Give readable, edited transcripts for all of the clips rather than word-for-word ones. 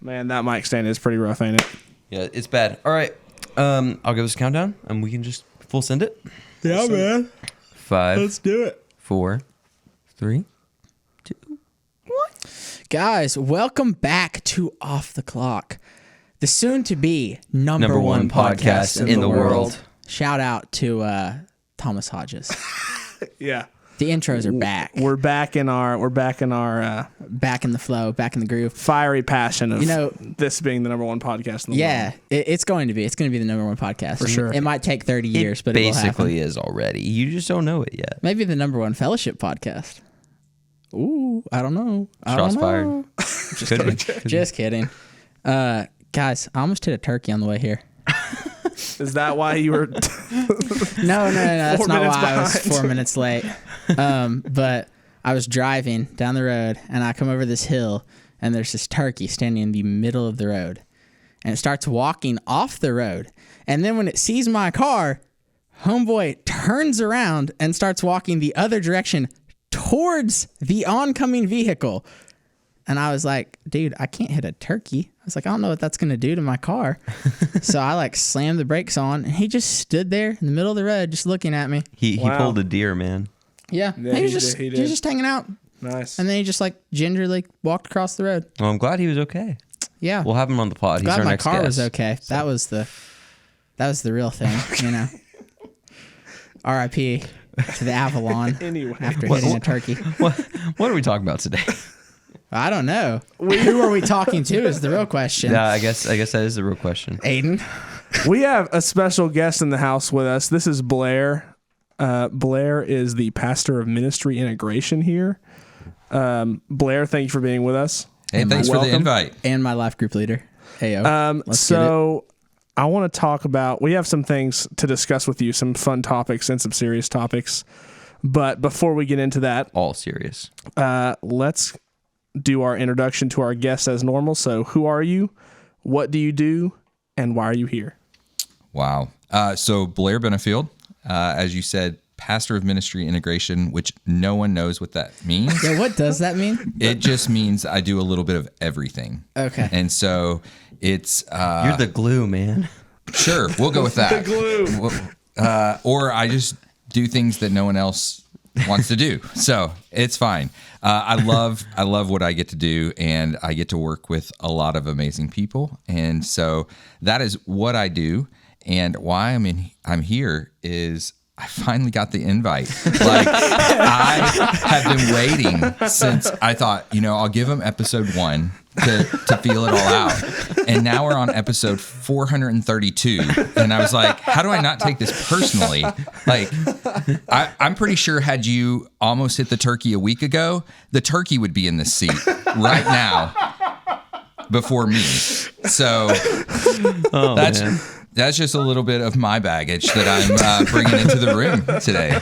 Man, that mic stand is pretty rough, ain't it? Yeah, it's bad. All right. I'll give us a countdown, and we can just full send it. Yeah, man. 5. Let's do it. 4, 3, 2, 1. Guys, welcome back to Off the Clock, the soon-to-be number one podcast in the world. Shout out to Thomas Hodges. Yeah. The intros are back. We're back in our back in the flow, back in the groove. Fiery passion of this being the number one podcast in the world. Yeah, it's going to be. It's going to be the number one podcast. For sure. It might take 30 years, but it will happen. Basically is already. You just don't know it yet. Maybe the number one fellowship podcast. Ooh, I don't know. Shots fired. Just kidding. Guys, I almost hit a turkey on the way here. Is that why you were... No. That's not why I was behind. 4 minutes late. But I was driving down the road, and I come over this hill, and there's this turkey standing in the middle of the road. And it starts walking off the road. And then when it sees my car, homeboy turns around and starts walking the other direction towards the oncoming vehicle. And I was like, dude, I can't hit a turkey. I was like, I don't know what that's going to do to my car. So I slammed the brakes on, and he just stood there in the middle of the road just looking at me. He pulled a deer, man. Yeah, he was just hanging out. Nice. And then he just gingerly walked across the road. Well, I'm glad he was okay. Yeah. We'll have him on the pod. He's our next guest. Glad my car was okay. So. That was the real thing, you know. R.I.P. to the Avalon Anyway. after hitting a turkey. What are we talking about today? I don't know. Who are we talking to is the real question. Yeah, I guess that is the real question. Aidan. We have a special guest in the house with us. This is Blair. Blair is the pastor of ministry integration here. Blair, thank you for being with us. Hey, thanks for the invite. And my life group leader. Heyo. So I want to talk about, we have some things to discuss with you, some fun topics and some serious topics. But before we get into that, all serious. Let's do our introduction to our guests as normal. So who are you? What do you do? And why are you here? Wow. So Blair Benefield, as you said, pastor of ministry integration, which no one knows what that means. Yeah, what does that mean? It just means I do a little bit of everything. Okay. And so it's... You're the glue, man. Sure, we'll go with that. The glue. Or I just do things that no one else wants to do. So it's fine. I love what I get to do, and I get to work with a lot of amazing people. And so that is what I do. And why I'm here is I finally got the invite. I have been waiting since I thought, I'll give them episode 1 to feel it all out. And now we're on episode 432. And I was like, how do I not take this personally? I'm pretty sure had you almost hit the turkey a week ago, the turkey would be in this seat right now before me. So that's just a little bit of my baggage that I'm bringing into the room today.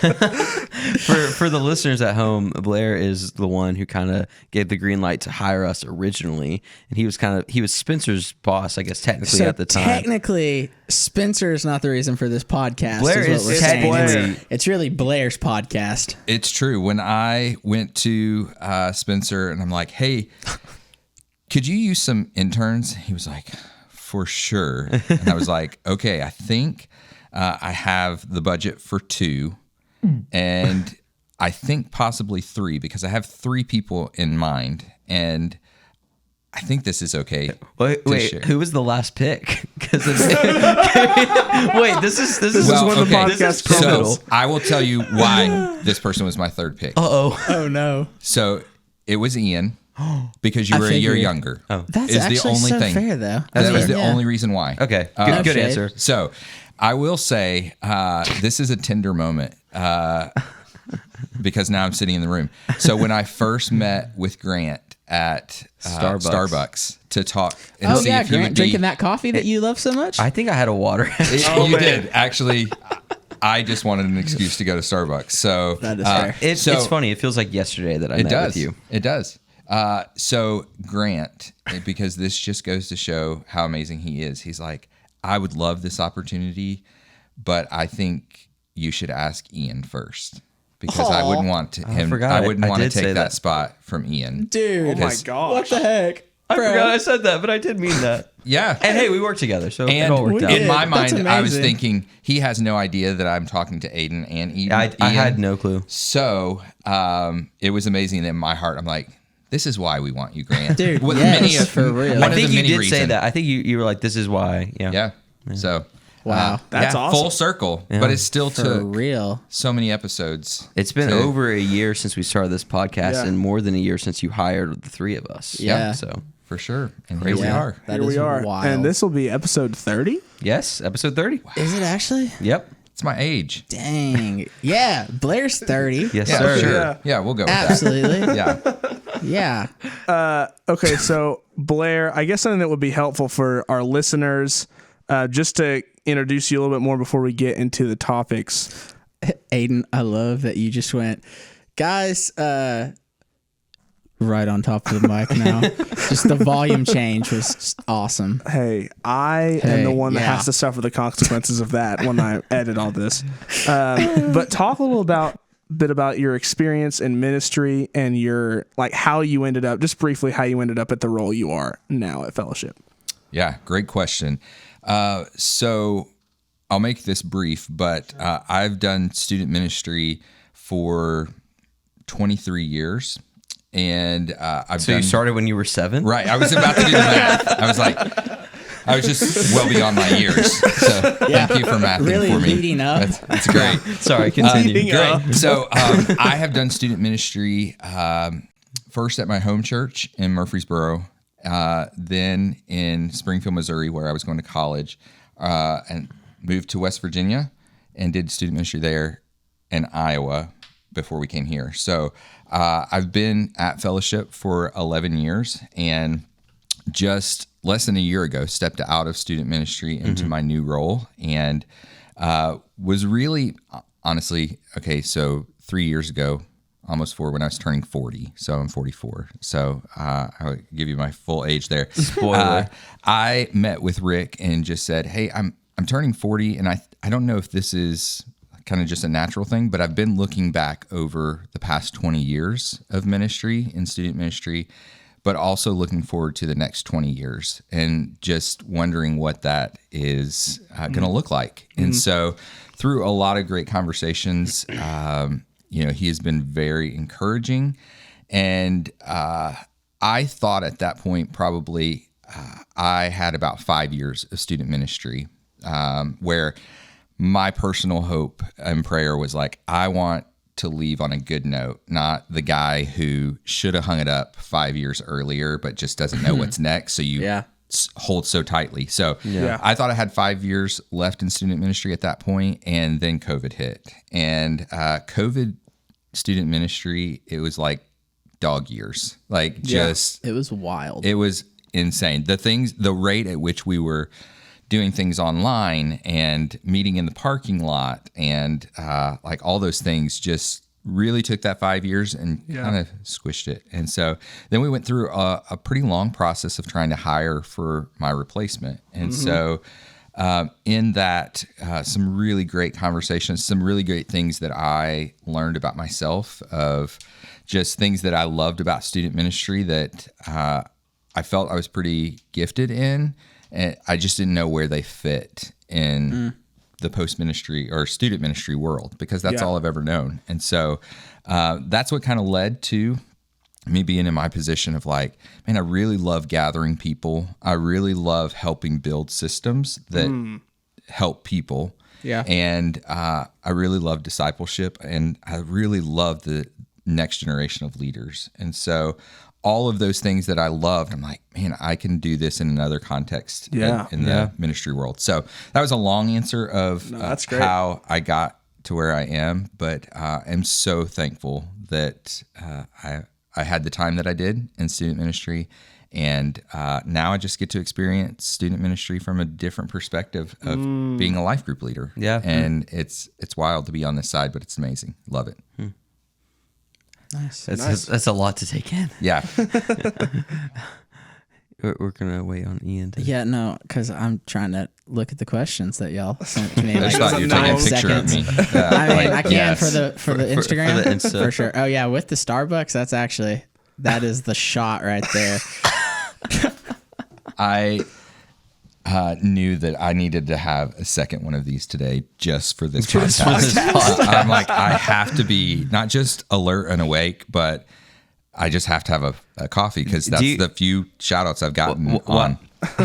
For the listeners at home, Blair is the one who kind of gave the green light to hire us originally, and he was Spencer's boss, I guess, technically at the time. Technically, Spencer is not the reason for this podcast. Blair is technically. It's really Blair's podcast. It's true. When I went to Spencer and I'm like, hey, could you use some interns? He was like, for sure. And I was like, okay, I think I have the budget for 2 and I think possibly 3 because I have 3 people in mind and I think this is okay. Wait, who was the last pick? Wait, this is when the podcast crumbles. So I will tell you why this person was my 3rd pick. Oh no. So it was Ian. Because you were a year younger. Oh, that's actually the only so thing. Fair, though. That was the only reason why. Okay, good answer. So, I will say this is a tender moment because now I'm sitting in the room. So when I first met with Grant at Starbucks to talk and see if he Grant would be drinking that coffee that you love so much. I think I had a water. You did actually. I just wanted an excuse to go to Starbucks. So that is fair. It's funny. It feels like yesterday that I met with you. It does. So Grant, because this just goes to show how amazing he is. He's like, I would love this opportunity, but I think you should ask Ian first because I wouldn't want to take that spot from Ian. Dude, oh my gosh, what the heck? I forgot I said that, but I did mean that. Yeah. And hey, we work together, so it all worked out. In my That's mind, I was amazing. thinking he has no idea that I'm talking to Aidan and Ian. I had no clue. So it was amazing. In my heart, I'm like, this is why we want you, Grant. Dude, With yes, for real. One I of think the you many did say reasons. that. I think you were like, this is why. Yeah. Yeah. So Wow. That's awesome. Full circle, but it still For took real. so many episodes. It's been to- over a year since we started this podcast, Yeah. and more than a year since you hired the three of us. Yeah. So for sure. And here we Yeah, are. That Here is we are. wild. And this will be episode 30. yes, episode 30. Is it actually? Yep. It's my age. Dang. Yeah. Blair's 30. Yes, Yeah, sir. sure. Yeah. Yeah, we'll go with Absolutely. that. Yeah. Yeah. Okay, so Blair, I guess something that would be helpful for our listeners, just to introduce you a little bit more before we get into the topics. Aidan, I love that you just went, guys, right on top of the mic now. Just the volume change was just awesome. Hey, I am the one that yeah. has to suffer the consequences of that when I edit all this. But talk a little bit about your experience in ministry and your how you ended up, just briefly, how you ended up at the role you are now at Fellowship. Yeah, great question. So I'll make this brief, but I've done student ministry for 23 years. And So you started when you were 7? Right. I was about to do the math. I was just well beyond my years. So thank you for mathing Really for me. leading up. That's great. Sorry, continue. Great. So I have done student ministry first at my home church in Murfreesboro, then in Springfield, Missouri, where I was going to college, and moved to West Virginia and did student ministry there in Iowa before we came here. So I've been at Fellowship for 11 years and just less than a year ago stepped out of student ministry into my new role and was really, honestly, okay, so 3 years ago, almost 4, when I was turning 40. So I'm 44. So I'll give you my full age there. Spoiler. I met with Rick and just said, hey, I'm turning 40, and I don't know if this is kind of just a natural thing, but I've been looking back over the past 20 years of ministry in student ministry, but also looking forward to the next 20 years and just wondering what that is going to look like. And so through a lot of great conversations, he has been very encouraging. And I thought at that point, probably I had about 5 years of student ministry where my personal hope and prayer was like, I want to leave on a good note, not the guy who should have hung it up 5 years earlier, but just doesn't know what's next. So you hold so tightly. So I thought I had 5 years left in student ministry at that point, and then COVID hit. And COVID student ministry, it was like dog years. It was wild. It was insane. The rate at which we were doing things online and meeting in the parking lot and all those things just really took that 5 years and kind of squished it. And so then we went through a pretty long process of trying to hire for my replacement. And so in that, some really great conversations, some really great things that I learned about myself, of just things that I loved about student ministry that I felt I was pretty gifted in. And I just didn't know where they fit in the post ministry or student ministry world, because that's all I've ever known. And so that's what kind of led to me being in my position of I really love gathering people. I really love helping build systems that help people. Yeah. And I really love discipleship, and I really love the next generation of leaders. And so all of those things that I loved, I'm like, man, I can do this in another context in the ministry world. So that was a long answer of that's great. how I got to where I am, but I'm so thankful that I had the time that I did in student ministry. And now I just get to experience student ministry from a different perspective of being a life group leader. Yeah. And it's wild to be on this side, but it's amazing. Love it. Nice. That's a lot to take in. Yeah. We're going to wait on Ian. Yeah, no, because I'm trying to look at the questions that y'all sent to me. I just thought you were taking a picture of me. I mean, I can yes. for the Instagram, the Insta. for sure. Oh yeah, with the Starbucks, that is the shot right there. I knew that I needed to have a second one of these today just for this podcast. I'm like, I have to be not just alert and awake, but I just have to have a coffee because that's the few shout outs I've gotten on.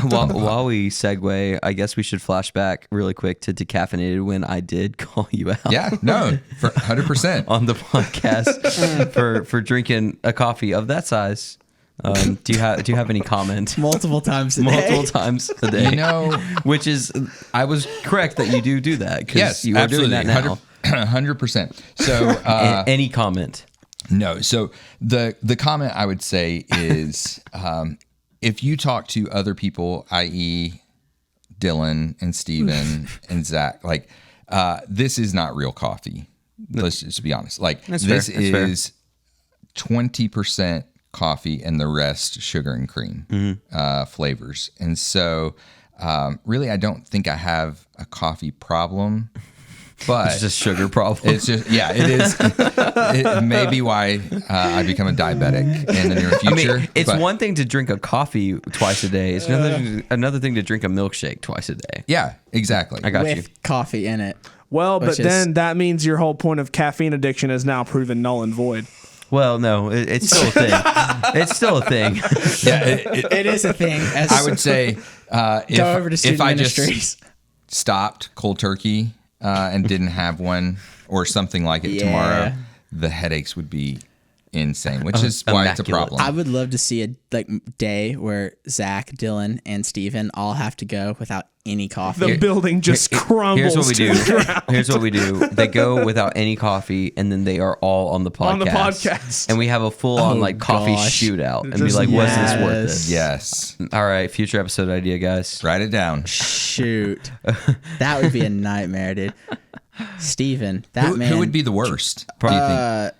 While we segue, I guess we should flash back really quick to decaffeinated when I did call you out. Yeah, no, for 100% on the podcast for drinking a coffee of that size. Do you have any comment? Multiple times a day. You know, which is I was correct that you do that because yes, you are doing that now. 100%. So any comment? No. So the comment I would say is if you talk to other people, i.e. Dylan and Steven and Zach, like this is not real coffee. Let's just be honest. Like this is 20% coffee and the rest sugar and cream flavors. And so really, I don't think I have a coffee problem. But it's just a sugar problem. It's just, yeah, it is. It may be why I become a diabetic in the near future. I mean, it's one thing to drink a coffee twice a day. It's another thing to drink a milkshake twice a day. Yeah, exactly. I got you. With coffee in it. Well, but then that means your whole point of caffeine addiction is now proven null and void. Well, no, it's still a thing. It's still a thing. Yeah, it is a thing. I would say go over to student if I ministries. just stopped cold turkey and didn't have one or something like it tomorrow, the headaches would be insane, which is why it's a problem. I would love to see a day where Zach, Dylan, and Steven all have to go without any coffee. The building just crumbles. Here's what we do. Here's what we do. They go without any coffee, and then they are all on the podcast. And we have a full-on coffee shootout, and be like, "Was this worth it?" Yes. All right, future episode idea, guys. Write it down. Shoot, that would be a nightmare, dude. Steven, that man. Who would be the worst? Do you think?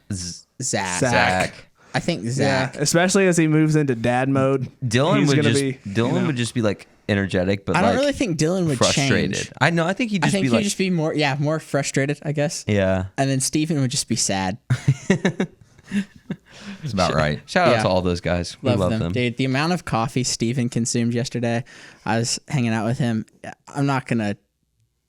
Zach. I think Zach. Yeah, especially as he moves into dad mode. Dylan would just be like energetic, but I don't really think Dylan would frustrated. change. I know. I think he'd just be more frustrated, I guess. Yeah. And then Steven would just be sad. That's about right. Shout out to all those guys. We love them. Dude, the amount of coffee Steven consumed yesterday, I was hanging out with him. I'm not going to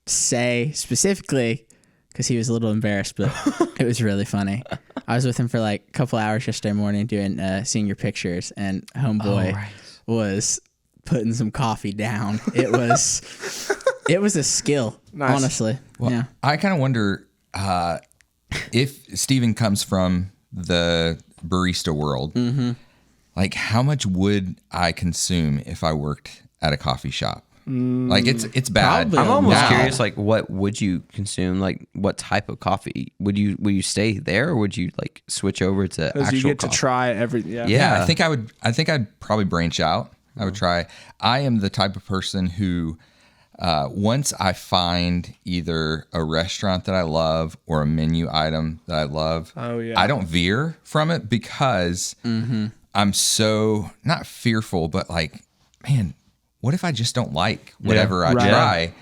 say specifically because he was a little embarrassed, but it was really funny. I was with him for like a couple hours yesterday morning doing senior pictures, and homeboy was putting some coffee down. It was a skill, honestly. Well, yeah. I kind of wonder if Steven comes from the barista world, like how much would I consume if I worked at a coffee shop? Like it's bad. Probably I'm almost curious, like what would you consume? Like what type of coffee? Would you stay there, or would you like switch over to actual you get coffee? to try everything. Yeah, I think I'd probably branch out. I would try. I am the type of person who once I find either a restaurant that I love or a menu item that I love, I don't veer from it because I'm so not fearful, but like, man, what if I just don't like whatever I try?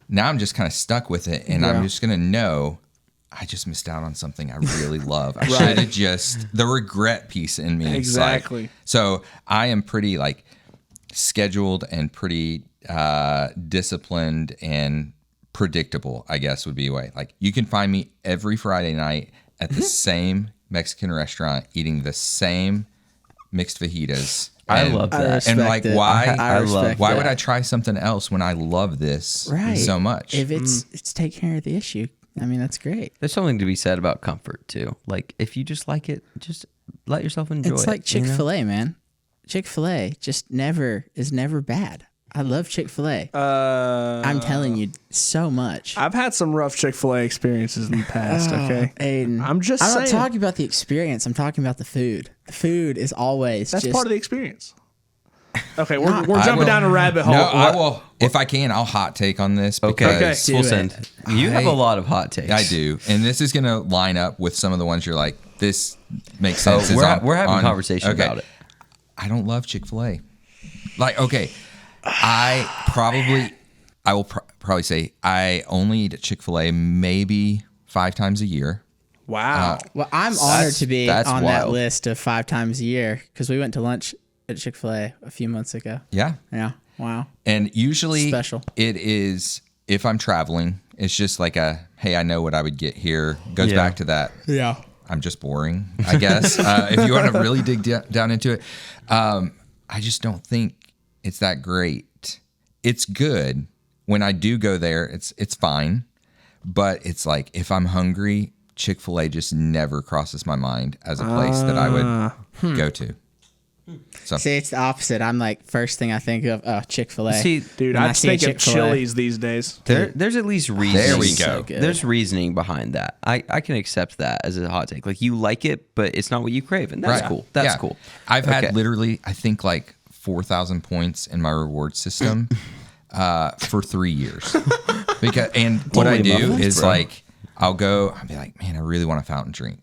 Now I'm just kind of stuck with it, and I'm just gonna know I just missed out on something I really love. I should have just the regret piece in me. Exactly. Like, so I am pretty like scheduled and pretty disciplined and predictable, I guess would be a way. Like you can find me every Friday night at the same Mexican restaurant eating the same mixed fajitas. I love that. And like, why? Why would I try something else when I love this so much? If it's taking care of the issue, I mean, that's great. There's something to be said about comfort too. Like if you just like it, just let yourself enjoy it. It's like Chick-fil-A, man. Chick-fil-A just is never bad. I love Chick-fil-A. I'm telling you so much. I've had some rough Chick-fil-A experiences in the past, okay? Aidan, I'm not talking about the experience. I'm talking about the food. The food is always That's just part of the experience. Okay, we're jumping down a rabbit hole. No, I will. If I can, I'll hot take on this. Because We'll send. You have a lot of hot takes. I do. And this is going to line up with some of the ones you're like, this makes sense. We're having a conversation about it. I don't love Chick-fil-A. Like, okay, I will probably say I only eat at Chick-fil-A maybe 5 times a year. Wow. Well, I'm honored to be on that wild. list of 5 times a year because we went to lunch at Chick-fil-A a few months ago. Yeah. Yeah. Wow. And usually Special. it is, if I'm traveling, it's just like hey, I know what I would get here. Goes back to that. Yeah. I'm just boring, I guess. If you want to really dig down into it, I just don't think it's that great. It's good. When I do go there, it's fine. But it's like, if I'm hungry, Chick-fil-A just never crosses my mind as a place that I would go to. So. See, it's the opposite. I'm like, first thing I think of, Chick-fil-A. See, Dude, When I I see a think of Chick-fil-A. Chili's these days. there's at least reasoning. There we So go. good. There's reasoning behind that. I can accept that as a hot take. Like, you like it, but it's not what you crave, and that's Right. cool. That's Yeah. cool. I've Okay. had literally, I think, like 4,000 points in my reward system for 3 years. And what I Holy do muffins, is bro. like, I'll be like, man, I really want a fountain drink.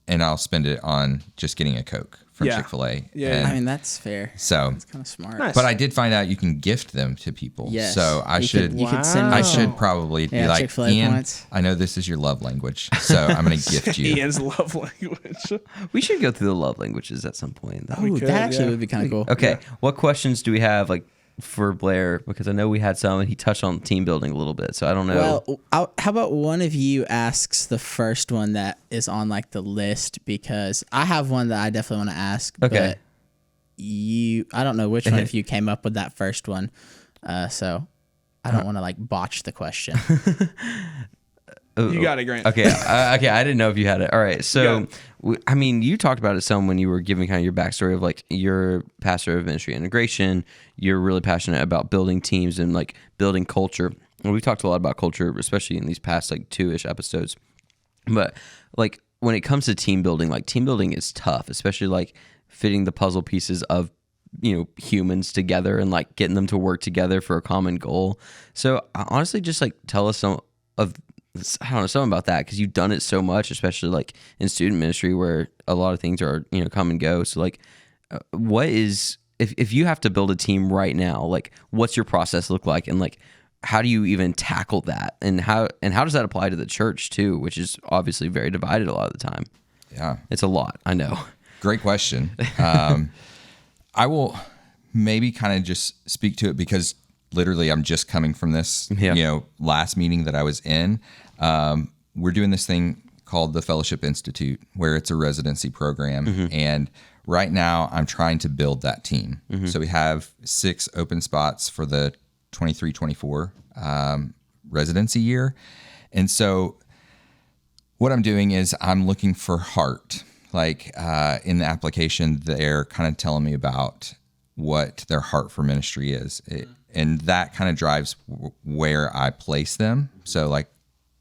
And I'll spend it on just getting a Coke from Yeah. Chick-fil-A. Yeah. And I mean, that's fair. so, It's kind of smart. Nice. but I did find out you can gift them to people. Yes. So I You should, could- you could send I them should some- probably be Yeah, like, Chick-fil-A Ian, points. I know this is your love language, so I'm going to gift you. Ian's love language. We should go through the love languages at some point. Oh, could, that actually yeah. would be kind of cool. Okay, what questions do we have, like, for Blair? Because I know we had some, and he touched on team building a little bit, so I don't know. Well, how about one of you asks the first one that is on like the list, because I have one that I definitely want to ask. Okay. But I don't know which one if you came up with that first one, so I don't want to like botch the question. You got it, Grant. Okay, okay. I didn't know if you had it. All right. So, You I mean, you talked about it some when you were giving kind of your backstory of like you're pastor of ministry integration. You're really passionate about building teams and like building culture. And we've talked a lot about culture, especially in these past like 2-ish episodes. But like when it comes to team building, like team building is tough, especially like fitting the puzzle pieces of humans together and like getting them to work together for a common goal. So honestly, just like tell us something about that, because you've done it so much, especially like in student ministry where a lot of things are come and go. So like what is, if you have to build a team right now, like what's your process look like, and like how do you even tackle that, and how does that apply to the church too, which is obviously very divided a lot of the time? Yeah. It's a lot, I know. Great question. I will maybe kind of just speak to it because literally I'm just coming from this, last meeting that I was in. We're doing this thing called the Fellowship Institute, where it's a residency program. And right now I'm trying to build that team. So we have 6 open spots for the 23-24 residency year. And so what I'm doing is I'm looking for heart. Like in the application, they're kind of telling me about what their heart for ministry is. And that kind of drives where I place them. So like,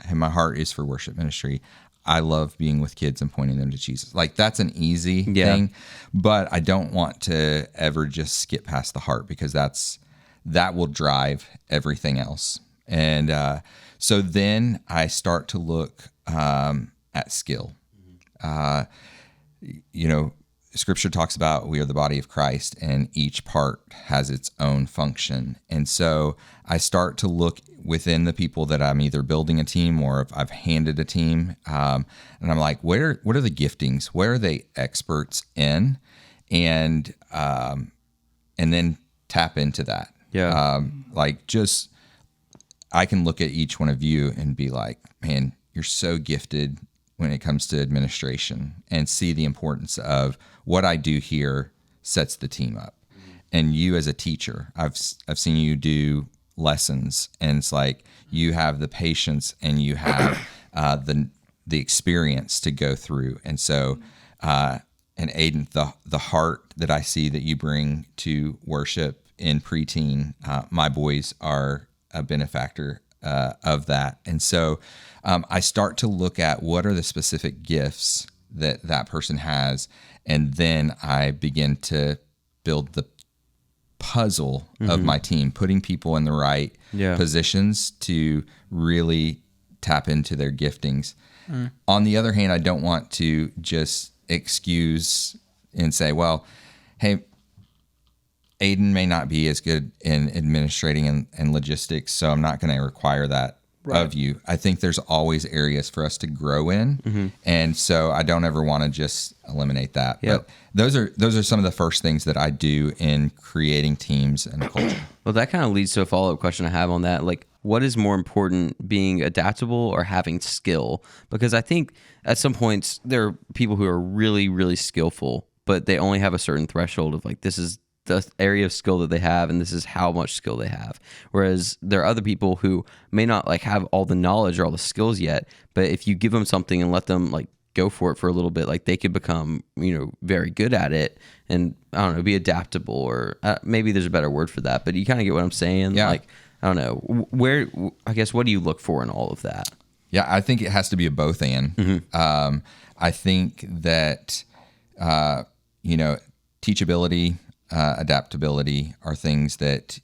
hey, my heart is for worship ministry. I love being with kids and pointing them to Jesus. Like that's an easy thing, but I don't want to ever just skip past the heart, because that will drive everything else. And so then I start to look at skill. Scripture talks about we are the body of Christ, and each part has its own function. And so I start to look within the people that I'm either building a team or if I've handed a team, and I'm like, what are the giftings? Where are they experts in? And then tap into that. Yeah. I can look at each one of you and be like, man, you're so gifted when it comes to administration, and see the importance of what I do here sets the team up. And you as a teacher, I've seen you do lessons, and it's like you have the patience and you have the experience to go through. And so, and Aidan, the heart that I see that you bring to worship in preteen, my boys are a benefactor of that. And so I start to look at what are the specific gifts that person has, and then I begin to build the puzzle of my team, putting people in the right positions to really tap into their giftings. On the other hand, I don't want to just excuse and say, well, hey, Aidan may not be as good in administrating and logistics, so I'm not going to require that of you. I think there's always areas for us to grow in. And so I don't ever want to just eliminate that. Yep. But those are some of the first things that I do in creating teams and culture. Well, that kind of leads to a follow-up question I have on that. Like, what is more important, being adaptable or having skill? Because I think at some points there are people who are really, really skillful, but they only have a certain threshold of like, this is the area of skill that they have, and this is how much skill they have. Whereas there are other people who may not like have all the knowledge or all the skills yet, but if you give them something and let them like go for it for a little bit, like they could become, very good at it, and I don't know, be adaptable, or maybe there's a better word for that, but you kind of get what I'm saying. Yeah. Like, I don't know, I guess, what do you look for in all of that? Yeah, I think it has to be a both and. I think that, teachability, adaptability are things that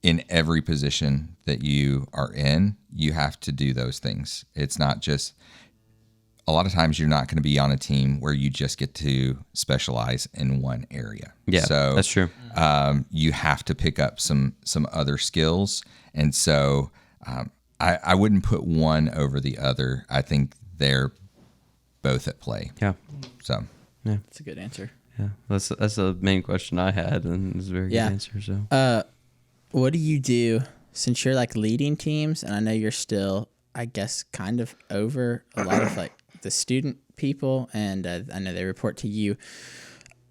in every position that you are in, you have to do those things. It's not just, a lot of times you're not going to be on a team where you just get to specialize in one area. Yeah, so that's true. You have to pick up some other skills. And so I wouldn't put one over the other. I think they're both at play. Yeah. So That's a good answer. Yeah. That's the main question I had, and it's a very good answer. So, What do you do since you're like leading teams, and I know you're still, I guess, kind of over a lot of like the student people, and I know they report to you.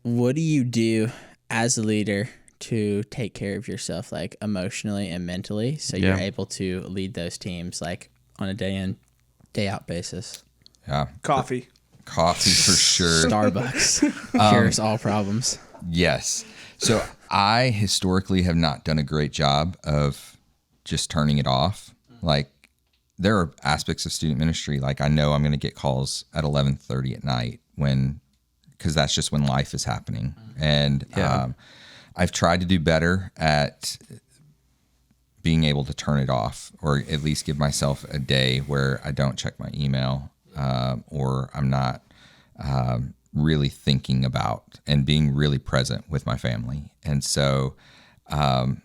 What do you do as a leader to take care of yourself, like emotionally and mentally, so you're able to lead those teams like on a day in, day out basis? yeah, Coffee. coffee for sure. Starbucks cures all problems. Yes. So I historically have not done a great job of just turning it off. Like, there are aspects of student ministry, like I know I'm going to get calls at 11:30 at night because that's just when life is happening. And I've tried to do better at being able to turn it off, or at least give myself a day where I don't check my email, or I'm not really thinking about and being really present with my family. And so, I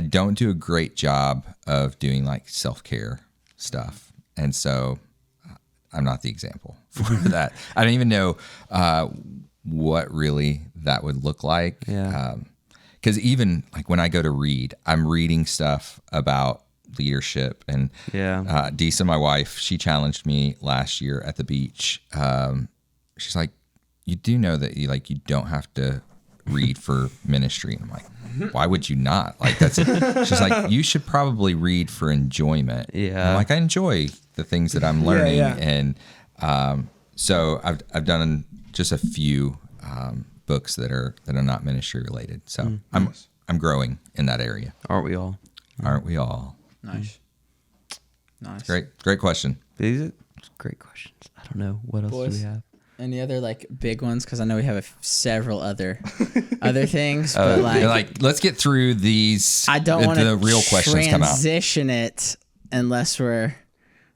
don't do a great job of doing like self-care stuff. And so I'm not the example for that. I don't even know what really that would look like. Yeah. Because even like when I go to read, I'm reading stuff about leadership. And Disa, my wife, she challenged me last year at the beach. She's like, you do know that you don't have to read for ministry. And I'm like, why would you not? Like, she's like, you should probably read for enjoyment. Yeah. I'm like, I enjoy the things that I'm learning. Yeah. And so I've done just a few books that are not ministry related. So I'm growing in that area. Aren't we all? Aren't we all? Nice. Great question. These are great questions. I don't know. What else Boys. do we have? Any other like big ones? Because I know we have several other things, but Let's get through these. I don't want to the real questions come out. transition it unless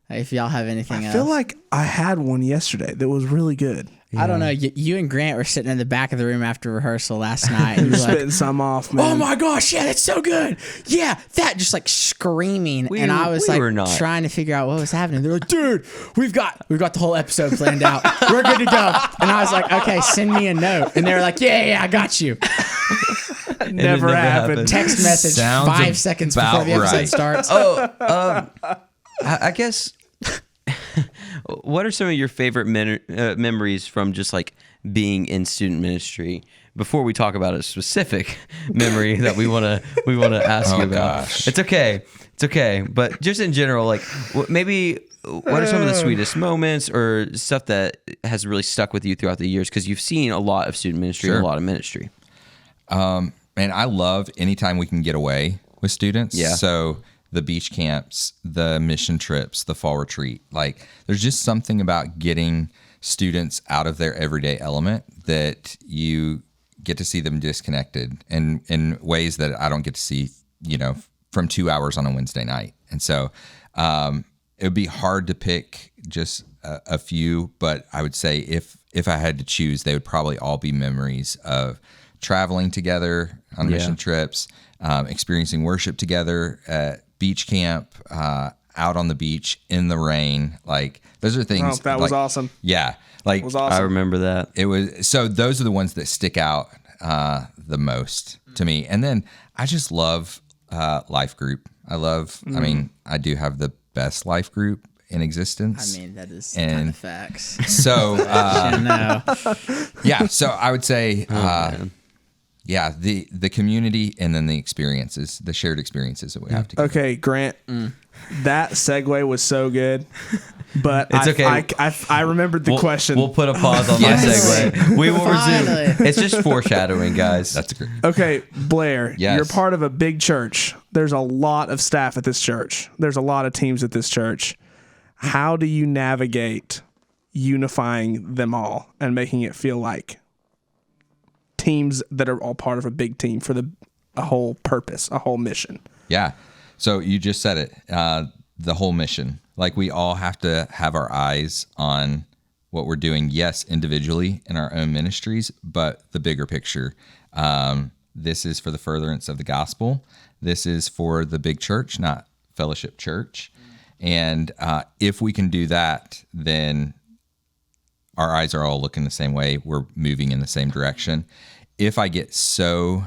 if y'all have anything else. I feel like I had one yesterday that was really good. I don't know. You and Grant were sitting in the back of the room after rehearsal last night. And you were like, Spitting some off, man. oh my gosh, yeah, that's so good. Yeah, that just like screaming. And I was we were not. trying to figure out what was happening. They're like, dude, we've got the whole episode planned out. We're good to go. And I was like, okay, send me a note. And they were like, yeah, I got you. Never happened. Text message Sounds 5 seconds before the episode right. starts. I guess. What are some of your favorite memories from just like being in student ministry? Before we talk about a specific memory that we want to ask you about, gosh. It's okay. But just in general, like what are some of the sweetest moments or stuff that has really stuck with you throughout the years? Because you've seen a lot of student ministry, and a lot of ministry. Man, I love anytime we can get away with students. Yeah. So the beach camps, the mission trips, the fall retreat. Like, there's just something about getting students out of their everyday element that you get to see them disconnected in ways that I don't get to see, from 2 hours on a Wednesday night. And so it would be hard to pick just a few, but I would say if I had to choose, they would probably all be memories of traveling together on mission trips, experiencing worship together at beach camp, out on the beach in the rain. Like those are things. Oh, that was awesome. Yeah. Like It was awesome. I remember that. it was, so those are the ones that stick out the most to me. And then I just love life group. I mean, I do have the best life group in existence. I mean, that is And kind of facts. So, No. yeah, so I would say, Man. yeah, the community and then the experiences, the shared experiences that we have together. Okay, Grant, that segue was so good. But It's okay. I remembered the question. We'll put a pause on Yes. my segue. We will Finally. resume. It's just foreshadowing, guys. That's great. Okay, Blair, Yes. you're part of a big church. There's a lot of staff at this church. There's a lot of teams at this church. How do you navigate unifying them all and making it feel like teams that are all part of a big team for a whole purpose, a whole mission? Yeah. So you just said it, the whole mission. Like we all have to have our eyes on what we're doing, yes, individually in our own ministries, but the bigger picture. This is for the furtherance of the gospel. This is for the big church, not Fellowship Church. And if we can do that, then our eyes are all looking the same way. We're moving in the same direction. If I get so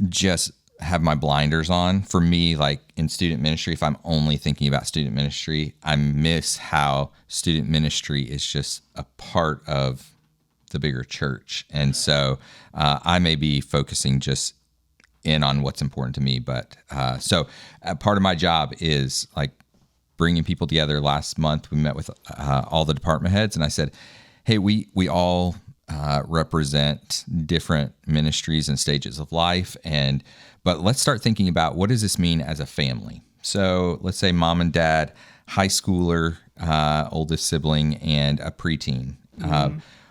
just have my blinders on, for me, like in student ministry, if I'm only thinking about student ministry, I miss how student ministry is just a part of the bigger church. And so I may be focusing just in on what's important to me. But so part of my job is like bringing people together. Last month, we met with all the department heads, and I said, hey, we all represent different ministries and stages of life. But let's start thinking about what does this mean as a family? So let's say mom and dad, high schooler, oldest sibling, and a preteen.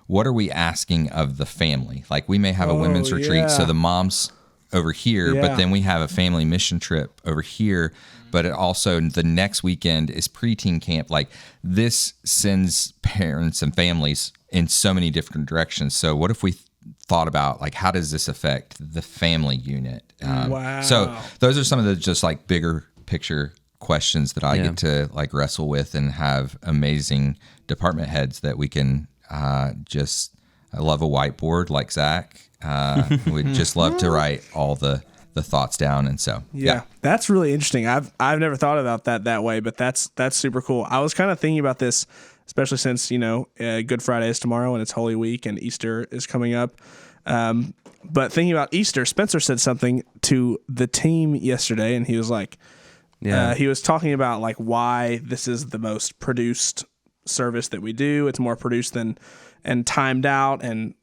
What are we asking of the family? Like we may have a women's retreat, so the mom's over here, but then we have a family mission trip over here. But it also the next weekend is preteen camp. Like this sends parents and families in so many different directions. So what if we thought about like how does this affect the family unit? Wow. So those are some of the just like bigger picture questions that I get to like wrestle with and have amazing department heads that we can just. I love a whiteboard like Zach. We'd just love to write all the thoughts down, and so Yeah, that's really interesting. I've never thought about that way, but that's super cool. I was kind of thinking about this, especially since Good Friday is tomorrow and it's Holy Week and Easter is coming up. But thinking about Easter, Spencer said something to the team yesterday, and he was like, he was talking about like why this is the most produced service that we do. It's more produced than and timed out, and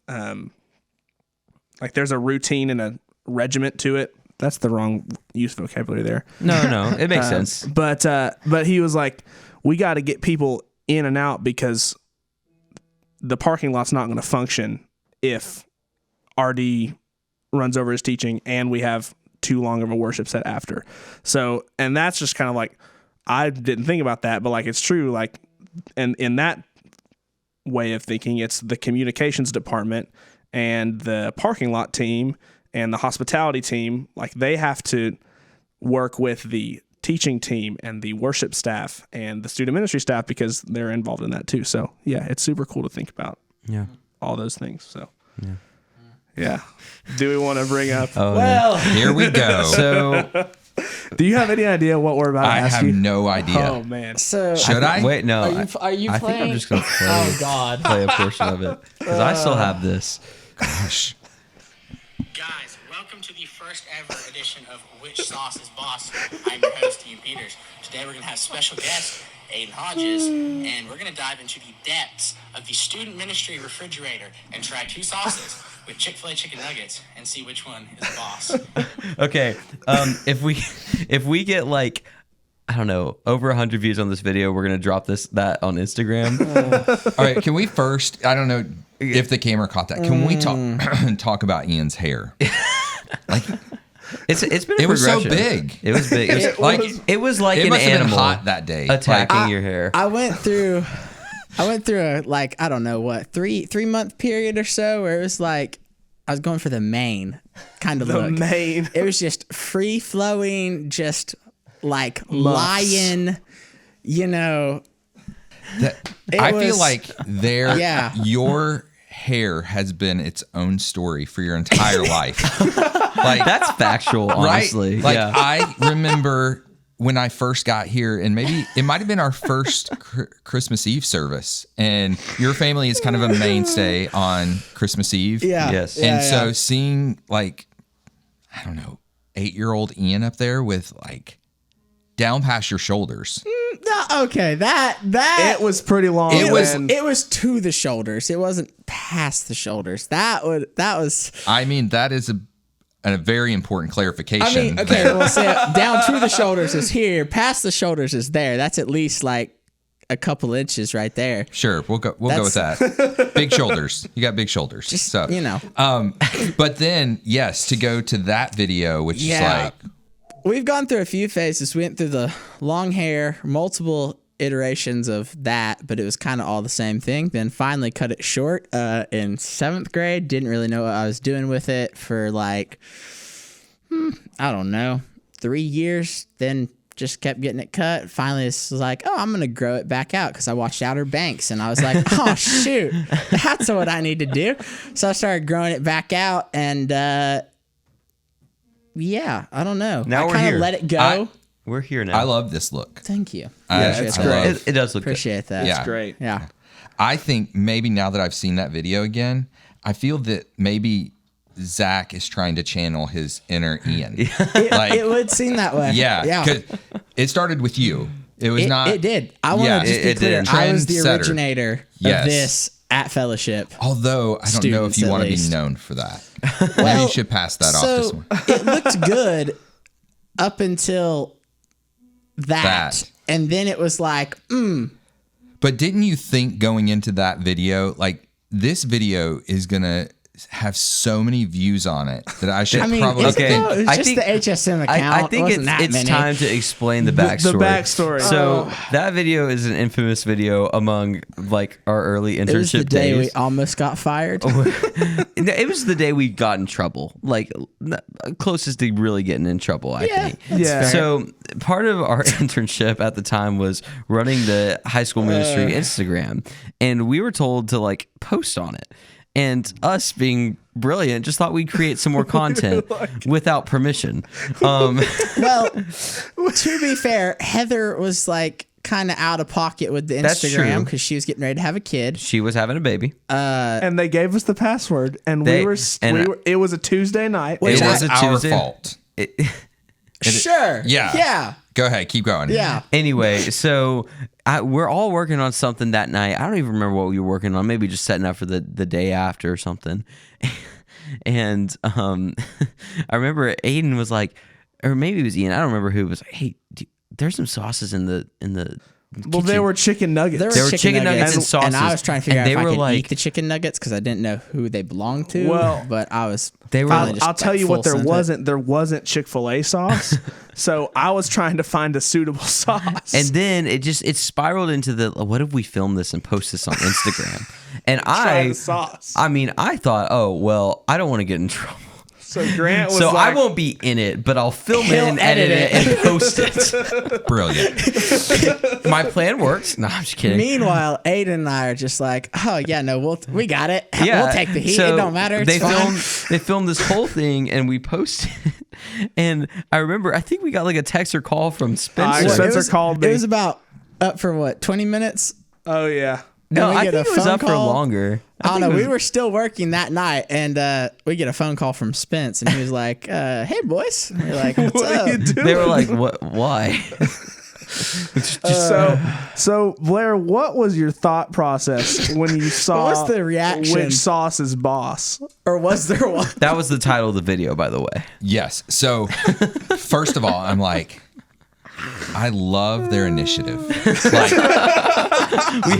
like there's a routine and a regiment to it. That's the wrong use of vocabulary there. No, it makes sense. But he was like, we got to get people in and out because the parking lot's not going to function if RD runs over his teaching and we have too long of a worship set after. So, and that's just kind of like, I didn't think about that, but like it's true. Like, and in that way of thinking, it's the communications department and the parking lot team and the hospitality team, like they have to work with the teaching team and the worship staff and the student ministry staff because they're involved in that too. So yeah, it's super cool to think about all those things. So yeah. Do we want to bring up? here we go. So, Do you have any idea what we're about to I ask have you? no idea. Oh man. So Should I? wait, no. Are you I playing? think I'm just gonna play. Oh God. Play a portion of it because I still have this. Gosh. Guys, welcome to the first ever edition of Which Sauce is Boss? I'm your host, Ian Peters. Today we're going to have special guest, Aidan Hodges, and we're going to dive into the depths of the student ministry refrigerator and try two sauces with Chick-fil-A chicken nuggets and see which one is the boss. Okay, if we get like I don't know over 100 views on this video, we're gonna drop that on Instagram. All right, can we first? I don't know if the camera caught that. Can we talk about Ian's hair? Like It's been. it was so progression. big. It was big. It was like It an must have been animal hot that day. attacking your hair. I went through a like I don't know what 3 month period or so where it was like I was going for the mane kind of The look. main. It was just free flowing, just like Muffs. lion, you know. I was- feel like Yeah. your hair has been its own story for your entire life. Like That's factual, honestly. right? Like yeah. I remember when I first got here, and maybe it might have been our first Christmas Eve service, and your family is kind of a mainstay on Christmas Eve. Yeah. Yes. Yeah, And so yeah. seeing like, I don't know, 8-year-old Ian up there with like down past your shoulders. No, okay, that It was pretty long. It was- and it was to the shoulders. It wasn't past the shoulders. That was. I mean, that is a very important clarification. I mean, okay, there. well, say down to the shoulders is here. Past the shoulders is there. That's at least like a couple inches right there. Sure, we'll go with that. Big shoulders. You got big shoulders. Just so you know, but then yes, to go to that video, which is like we've gone through a few phases. We went through the long hair, multiple iterations of that, but it was kind of all the same thing. Then finally cut it short in 7th grade. Didn't really know what I was doing with it for like, I don't know, 3 years. Then just kept getting it cut. Finally, it's like, oh, I'm going to grow it back out because I watched Outer Banks and I was like, oh, shoot, that's what I need to do. So I started growing it back out and, yeah, I don't know. Now I we're kind here. of let it go. We're here now. I love this look. Thank you. it's I great. love- it does look Appreciate that. Yeah. great. Yeah. I think maybe now that I've seen that video again, I feel that maybe Zach is trying to channel his inner Ian. Like, It would seem that way. yeah, Yeah. because it started with you. It was It, not. it did. I want Yeah, to just be it clear. did. I was the Trendsetter. originator Yes. of this at Fellowship. Although I don't know if Students, you at want to be least. known for that. Maybe you should pass that off to So someone. it looked good up until that. And then it was like, But didn't you think going into that video, like this video is gonna have so many views on it that I should I mean, probably it's, Okay. no, it was I just think- the HSM account. I think Wasn't that it's many. time to explain the backstory. The backstory. So that video is an infamous video among like our early It was the internship day we days. almost got fired. It was the day we got in trouble, like closest to really getting in trouble. I think. Yeah. So part of our internship at the time was running the high school ministry Instagram, and we were told to like post on it. And us being brilliant, just thought we'd create some more content without permission. Well, to be fair, Heather was like kind of out of pocket with the That's Instagram true. because she was getting ready to have a kid. She was having a baby. And they gave us the password, and They- we were. and- It was a Tuesday night. Which it I- was a our Tuesday. fault. Sure. Yeah. Yeah. Go ahead, keep going. Yeah. Anyway, so we're all working on something that night. I don't even remember what we were working on. Maybe just setting up for the day after or something. And I remember Aidan was like, or maybe it was Ian. I don't remember who was like, hey, there's some sauces in the Well, they kitchen." were chicken nuggets. There were chicken nuggets and sauces. And I was trying to figure And out if they I were could like- eat the chicken nuggets because I didn't know who they belonged to. Well, but I was. they were- finally I'll- just, I'll tell like, you what, full there sent it. wasn't. There wasn't Chick-fil-A sauce, so I was trying to find a suitable sauce. And then it spiraled into the what if we film this and post this on Instagram? And Try the sauce. I mean, I thought, oh well, I don't want to get in trouble. So Grant was So like, I won't be in it, but I'll film it He'll and edit edit it and post it. Brilliant. My plan works. No, I'm just kidding. Meanwhile, Aidan and I are just like, oh yeah, no, we got it. Yeah, We'll take the heat. so It don't matter. It's fine. They filmed this whole thing and we posted it. And I remember, I think we got like a text or call from Spencer. Spencer called me. It was about up for what, 20 minutes? Oh yeah. no, we I get think a it was phone up for call. longer. I don't think know. it We were still working that night, and we get a phone call from Spence, and he was like, "Hey, boys." And we're like, "What's What up?" are you doing? They were like, "What? Why?" So Blair, what was your thought process when you saw was the reaction? which sauce is boss? Or was there one? That was the title of the video, by the way. Yes. So, first of all, I'm like, I love their initiative. Like,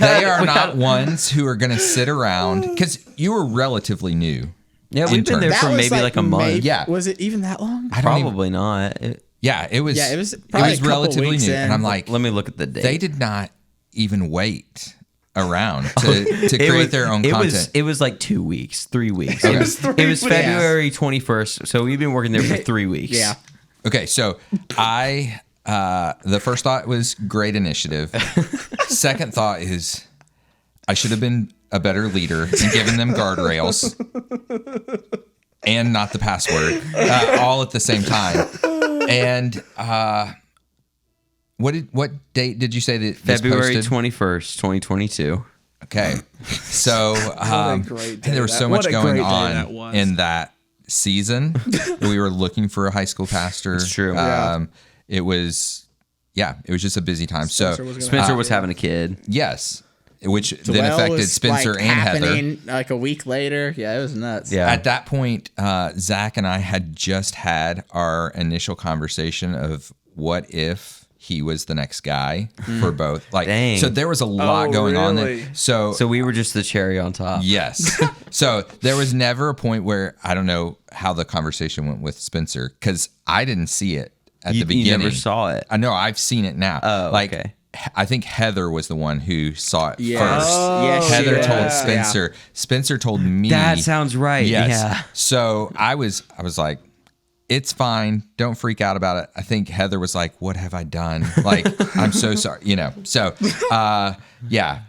they are not ones who are going to sit around because you were relatively new. Yeah, we've been there That for was maybe like a month. maybe- Yeah. Was it even that long? I don't even- Probably not. Yeah, it was. Yeah, it was probably a couple relatively weeks new, in. and I'm like, Let me look at the date. they did not even wait around to create their own content? It was like 2 weeks, 3 weeks. Okay. It was February 21st. So we've been working there for 3 weeks. Yeah. Okay, so the first thought was great initiative. Second thought is I should have been a better leader and given them guardrails and not the password all at the same time. And what date did you say that this February posted? 21st, 2022. Okay, so great there was day so that- much what a going great day on that was. in that season. We were looking for a high school pastor. It's true. It was just a busy time. Spencer was having a kid. Yes, which then Well, it affected was, Spencer like, and Heather. happening, like a week later. Yeah, it was nuts. Yeah. At that point, Zach and I had just had our initial conversation of what if he was the next guy for both. Like, Dang. so there was a lot going on really? there. So we were just the cherry on top. yes. So there was never a point where I don't know how the conversation went with Spencer because I didn't see it at the beginning. You never saw it. I know I've seen it now. Oh, like, okay. I think Heather was the one who saw it Yes. first. Yes, she Heather did. told Yeah. Spencer. Spencer told me. That sounds right. Yes. Yeah. So I was like, it's fine. Don't freak out about it. I think Heather was like, what have I done? Like, I'm so sorry. So, yeah.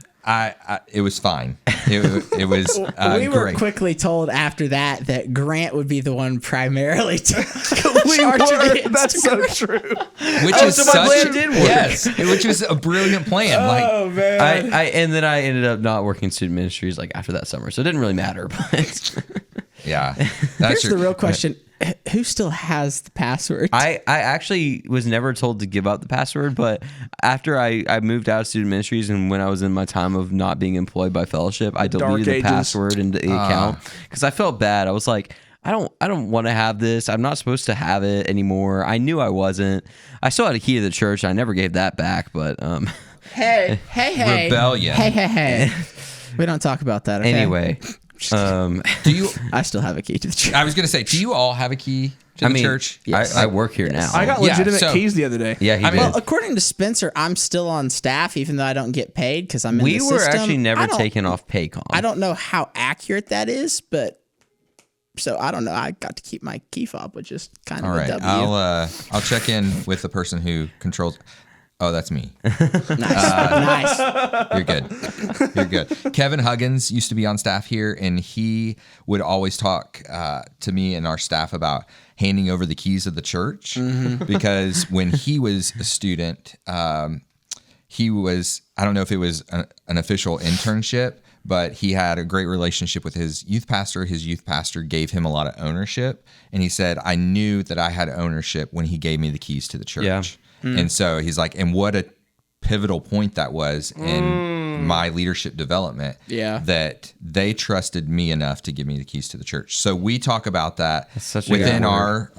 It was fine. It was We were great. quickly told after that Grant would be the one primarily to We charge of were. the That's so Instagram. true. Which is so my such plan did work. Yes, which was a brilliant plan. Oh man! And then I ended up not working in student ministries like after that summer, so it didn't really matter. But Yeah, Here's that's the real question: who still has the password? I actually was never told to give out the password, but after I moved out of student ministries and when I was in my time of not being employed by fellowship, I deleted the ages. password and the account because I felt bad. I was like, I don't want to have this. I'm not supposed to have it anymore. I knew I wasn't. I still had a key to the church. I never gave that back, but hey, Rebellion. Hey. We don't talk about that. Okay? anyway. Do you? I still have a key to the church. I was gonna say, do you all have a key to the church? I work here now. I got Yeah, legitimate so- keys the other day. Yeah, he I mean- did. Well, according to Spencer, I'm still on staff, even though I don't get paid because I'm in We the were system. actually I never don't- taken off Paycom. I don't know how accurate that is, but so I don't know. I got to keep my key fob, which is kind of All right, a W. I'll check in with the person who controls. Oh, that's me. Nice. You're good. You're good. Kevin Huggins used to be on staff here, and he would always talk to me and our staff about handing over the keys of the church because when he was a student, he was, I don't know if it was an official internship, but he had a great relationship with his youth pastor. His youth pastor gave him a lot of ownership. And he said, I knew that I had ownership when he gave me the keys to the church. Yeah. And so he's like, and what a pivotal point that was in my leadership development. Yeah. That they trusted me enough to give me the keys to the church. So we talk about that such a within good our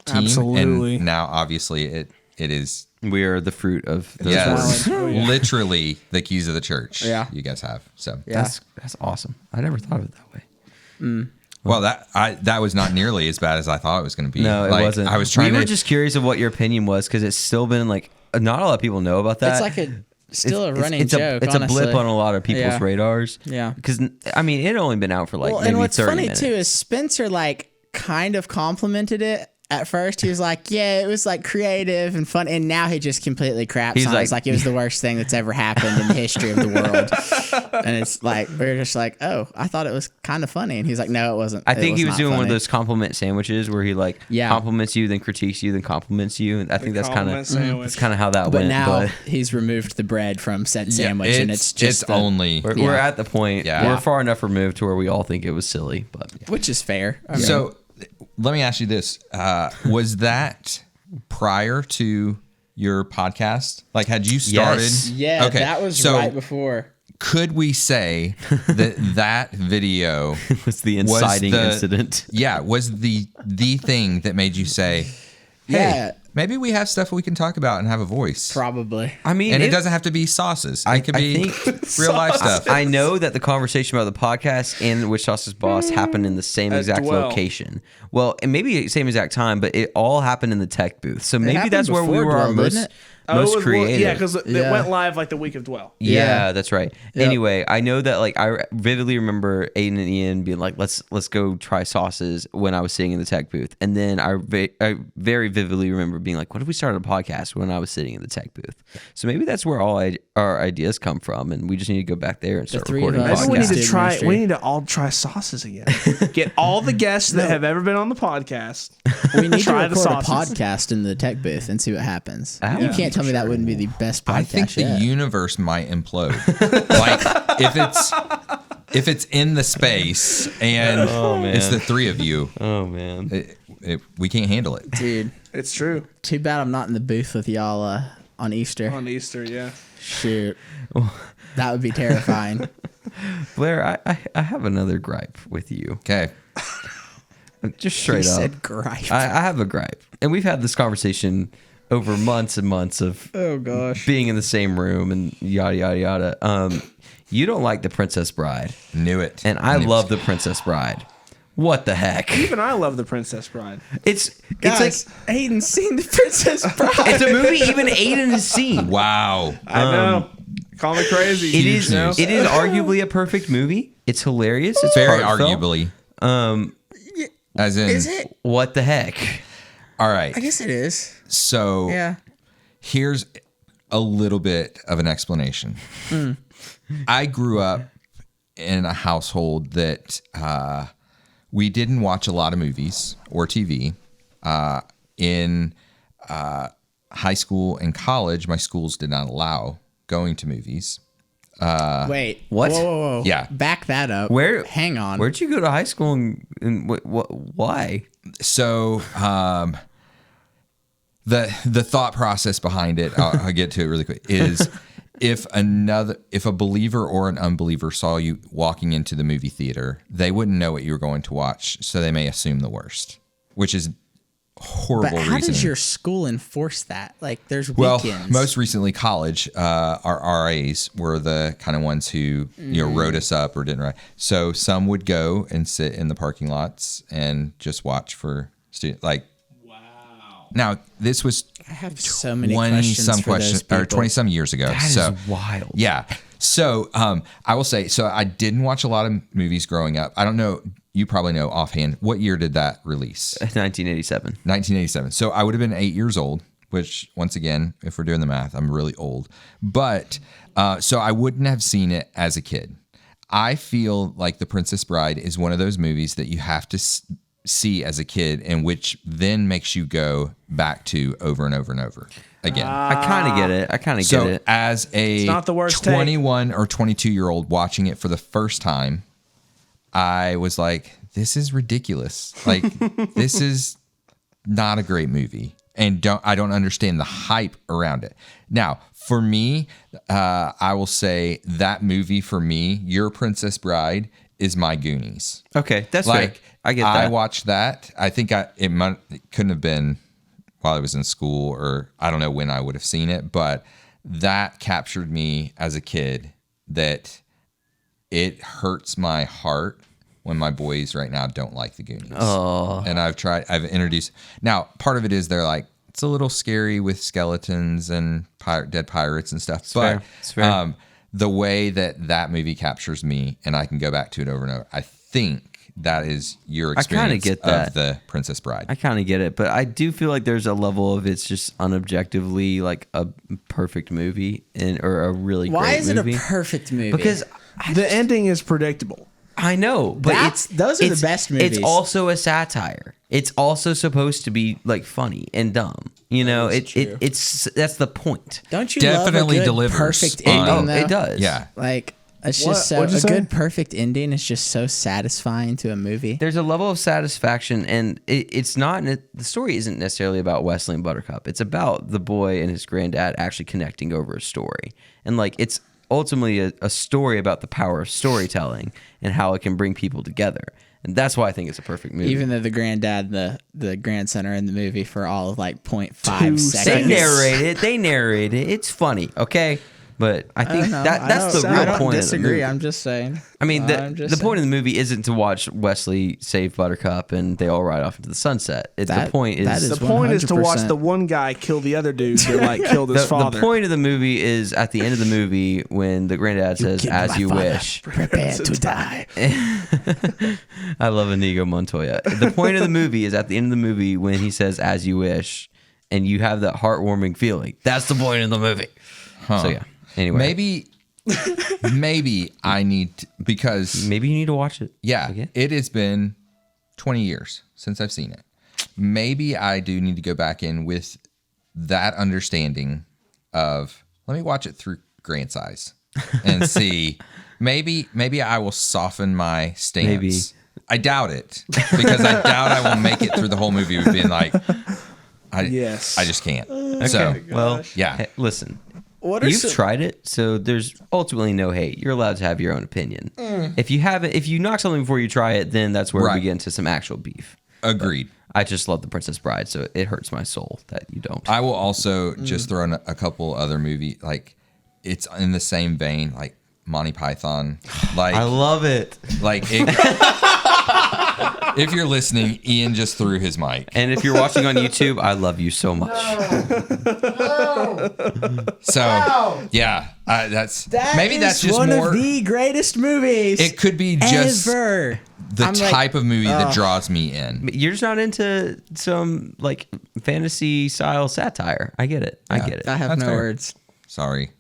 team. Absolutely. And now obviously it is We are the fruit of those yes, words. Oh, yeah. literally the keys of the church. Yeah. You guys have. So Yeah. That's awesome. I never thought of it that way. well, that was not nearly as bad as I thought it was going to be. No, it Like, wasn't. I was trying We were to just curious of what your opinion was because it's still been like not a lot of people know about that. It's like still a running it's joke. It's honestly. a blip on a lot of people's Yeah. radars. Yeah. Because I mean, it had only been out for like Well, maybe and what's 30 funny minutes. too is Spencer like kind of complimented it at first. He was like, "Yeah, it was like creative and fun," and now he just completely craps He's on it. like- It's like it was the worst thing that's ever happened in the history of the world. And it's like we're just like, "Oh, I thought it was kind of funny," and he's like, "No, it wasn't." I think he was not doing one of funny." those compliment sandwiches where he like Yeah. compliments you, then critiques you, then compliments you. And I think that's kind compliment of sandwich. that's kind of how that But went. now but he's removed the bread from said Yeah, sandwich, and it's just only. we're at the point. Yeah. We're far enough removed to where we all think it was silly. But which is fair. I mean, So let me ask you this: was that prior to your podcast? Like, had you started? Yes. yeah, Okay, that was so right before. Could we say that video it was the inciting the- incident. yeah, was the thing that made you say, "Hey, Yeah. maybe we have stuff we can talk about and have a voice. Probably. I mean, And it doesn't have to be sauces. It could be think real life stuff. I know that the conversation about the podcast and Which Sauce is Boss happened in the same exact Dwell. location. Well, and maybe same exact time, but it all happened in the tech booth. So maybe happened that's where we before were our Dwell, most didn't it? most creative. Yeah, because it Yeah. went live like the week of Dwell. Yeah, that's right. Yep. Anyway, I know that like I vividly remember Aidan and Ian being like, let's go try sauces when I was sitting in the tech booth. And then I very vividly remember being like, what if we started a podcast when I was sitting in the tech booth? So maybe that's where all our ideas come from, and we just need to go back there and start three of recording us. Maybe we need to podcasts. Podcast. Ministry. we need to all try sauces again. Get all the guests that have ever been on the podcast. We need to Try the record a sauces. podcast in the tech booth and see what happens. Oh, You can't tell me that wouldn't be the best podcast I think the yet. universe might implode. Like if it's in the space and man. it's the three of you, Oh man. we can't handle it. Dude, It's true. too bad I'm not in the booth with y'all on Easter. On Easter, yeah. Shoot. That would be terrifying. Blair, I have another gripe with you. Okay. Just He straight up. said gripe. I have a gripe. And we've had this conversation over months and months of Oh, gosh. being in the same room and yada yada yada. You don't like The Princess Bride, Knew it. and I Knew it. love The Princess Bride. What the heck? Even I love The Princess Bride. It's Guys, like Aiden's seen the Princess Bride. it's a movie even Aidan has seen. Wow. I know. Call me crazy. It Huge is news. it is arguably a perfect movie. It's hilarious. It's Very heartfelt. arguably. As in, Is it? What the heck? all right. I guess it is. So Yeah. here's a little bit of an explanation. I grew up in a household that we didn't watch a lot of movies or TV. In high school and college, my schools did not allow going to movies. Wait. What? Whoa, whoa, whoa. Yeah. Back that up. Where? Hang on. Where'd you go to high school and why? So the thought process behind it, I'll get to it really quick, is if a believer or an unbeliever saw you walking into the movie theater, they wouldn't know what you were going to watch, so they may assume the worst, which is horrible But how reasoning. does your school enforce that? Like, there's Well, weekends. most recently, college, our RAs were the kind of ones who wrote us up or didn't write. So some would go and sit in the parking lots and just watch for students. Like, wow. Now this was I have so many 20 questions some for those questions people. or 20 some years ago. That is so wild. Yeah. So I will say, so I didn't watch a lot of movies growing up. I don't know. You probably know offhand. What year did that release? 1987. 1987. So I would have been 8 years old, which once again, if we're doing the math, I'm really old. But so I wouldn't have seen it as a kid. I feel like The Princess Bride is one of those movies that you have to see as a kid, and which then makes you go back to over and over and over again. I kind of get it. I kind of So get it. as a not the worst take. 21 or 22-year-old watching it for the first time, I was like, this is ridiculous. Like, this is not a great movie. And I don't understand the hype around it. Now, for me, I will say that movie for me, Your Princess Bride, is my Goonies. Okay, that's Like, fair. I get that. I watched that. I think it couldn't have been while I was in school, or I don't know when I would have seen it, but that captured me as a kid, that it hurts my heart when my boys right now don't like the Goonies. Oh. And I've introduced, now part of it is they're like, it's a little scary with skeletons and dead pirates and stuff. fair. It's fair. The way that movie captures me, and I can go back to it over and over, I think that is your I kinda experience get that. of The Princess Bride. I kind of get it, but I do feel like there's a level of it's just unobjectively like a perfect movie or a really Why great is it movie. a perfect movie? Because The ending is predictable. I know, but Those are the it's- best movies. It's also a satire. It's also supposed to be like funny and dumb. You know, true. it's that's the point. Don't you Definitely love a good delivers perfect on- ending, Oh, though? it does. Yeah. Like, it's What- just so what'd you a say? good perfect ending is just so satisfying to a movie. There's a level of satisfaction, and it's not. The story isn't necessarily about Wesley and Buttercup. It's about the boy and his granddad actually connecting over a story, and like it's ultimately a story about the power of storytelling and how it can bring people together. and that's why I think it's a perfect movie. Even though the granddad, the grandson are in the movie for all of like 0.5 2 seconds. They narrate it. It's funny, okay? But I think No, that's the I real don't point disagree. of the movie. I'm just saying. I mean, I'm just the point of saying. the movie isn't to watch Wesley save Buttercup and they all ride off into the sunset. The point that is is The point is to watch 100%. the one guy kill the other dude that like killed his the father. point of the movie is at the end of the movie when the granddad says, killed "As my you father. wish." Prepare to die. I love Inigo Montoya. The point of the movie is at the end of the movie when he says, "As you wish," and you have that heartwarming feeling. That's the point of the movie. So yeah. Anyway, Maybe I need to, because maybe you need to watch it. yeah, again. it has been 20 years since I've seen it. Maybe I do need to go back in with that understanding of let me watch it through Grant's eyes and see. Maybe I will soften my stance. Maybe. I doubt it because I doubt I will make it through the whole movie with being like, I just can't. So Well, yeah. hey, listen. What are You've some- tried it, so there's ultimately no hate. You're allowed to have your own opinion. If you knock something before you try it, then that's where we Right. get into some actual beef. Agreed. I just love The Princess Bride, so it hurts my soul that you don't. I will also just throw in a couple other movie like it's in the same vein like Monty Python. Like love it. like it, if you're listening, Ian just threw his mic. And if you're watching on YouTube, I love you so much. So yeah, maybe that's just one more. of the greatest movies. It could be just ever. the I'm like, type of movie that draws me in. You're just not into some like fantasy style satire. I get it. I get it. I have That's no fair. words. Sorry,